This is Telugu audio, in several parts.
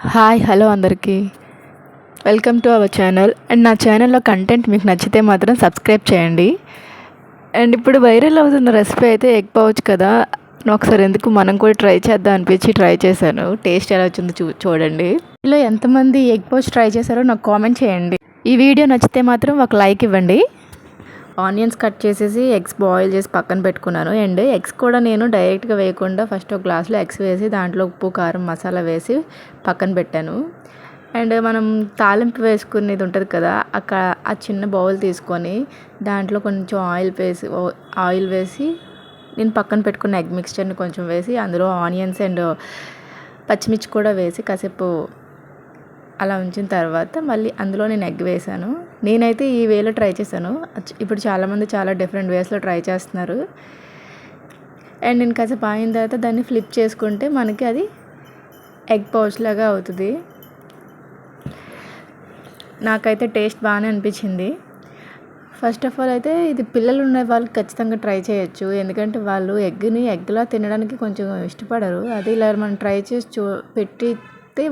హాయ్ హలో అందరికీ welcome to our channel. And నా ఛానల్లో కంటెంట్ మీకు నచ్చితే మాత్రం సబ్స్క్రైబ్ చేయండి. అండ్ ఇప్పుడు వైరల్ అవుతున్న రెసిపీ అయితే ఎగ్ పౌచ్ కదా, ఒకసారి ఎందుకు మనం కూడా ట్రై చేద్దాం అనిపించి ట్రై చేశాను. టేస్ట్ ఎలా వచ్చిందో చూడండి. ఇలా ఎంతమంది ఎగ్ పౌచ్ ట్రై చేశారో నాకు కామెంట్ చేయండి. ఈ వీడియో నచ్చితే మాత్రం ఒక లైక్ ఇవ్వండి. ఆనియన్స్ కట్ చేసేసి ఎగ్స్ బాయిల్ చేసి పక్కన పెట్టుకున్నాను. అండ్ ఎగ్స్ కూడా నేను డైరెక్ట్గా వేయకుండా ఫస్ట్ ఒక గ్లాస్లో ఎగ్స్ వేసి దాంట్లో ఉప్పు కారం మసాలా వేసి పక్కన పెట్టాను. అండ్ మనం తాలింపు వేసుకునేది ఉంటుంది కదా, అక్కడ ఆ చిన్న బౌల్ తీసుకొని దాంట్లో కొంచెం ఆయిల్ వేసి నేను పక్కన పెట్టుకున్న ఎగ్ మిక్స్చర్ని కొంచెం వేసి అందులో ఆనియన్స్ అండ్ పచ్చిమిర్చి కూడా వేసి కాసేపు అలా ఉంచిన తర్వాత మళ్ళీ అందులో నేను ఎగ్ వేసాను. నేనైతే ఈ వేలో ట్రై చేశాను. ఇప్పుడు చాలామంది చాలా డిఫరెంట్ వేస్లో ట్రై చేస్తున్నారు. అండ్ నేను కాసేపు అయిన తర్వాత దాన్ని ఫ్లిప్ చేసుకుంటే మనకి అది ఎగ్ పౌచ్ లాగా అవుతుంది. నాకైతే టేస్ట్ బాగానే అనిపించింది. ఫస్ట్ ఆఫ్ ఆల్ అయితే ఇది పిల్లలు ఉన్న వాళ్ళు ఖచ్చితంగా ట్రై చేయొచ్చు. ఎందుకంటే వాళ్ళు ఎగ్లా తినడానికి కొంచెం ఇష్టపడరు. అది ఇలా మనం ట్రై చేసి పెట్టి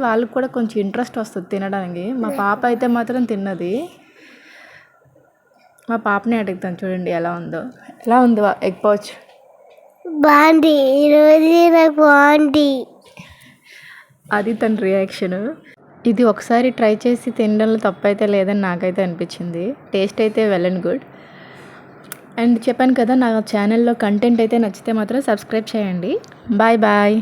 వాళ్ళకి కూడా కొంచెం ఇంట్రెస్ట్ వస్తుంది తినడానికి. మా పాప అయితే మాత్రం తిన్నది. మా పాపని అడుగుతాను, చూడండి ఎలా ఉంది ఎగ్ పౌచ్. బాగుంది, ఈరోజు నాకు బాగుంది. అది తన రియాక్షన్. ఇది ఒకసారి ట్రై చేసి తినడంలో తప్పైతే లేదని నాకైతే అనిపించింది. టేస్ట్ అయితే వెల్ అండ్ గుడ్. అండ్ చెప్పాను కదా, నా ఛానల్లో కంటెంట్ అయితే నచ్చితే మాత్రం సబ్స్క్రైబ్ చేయండి. Bye bye.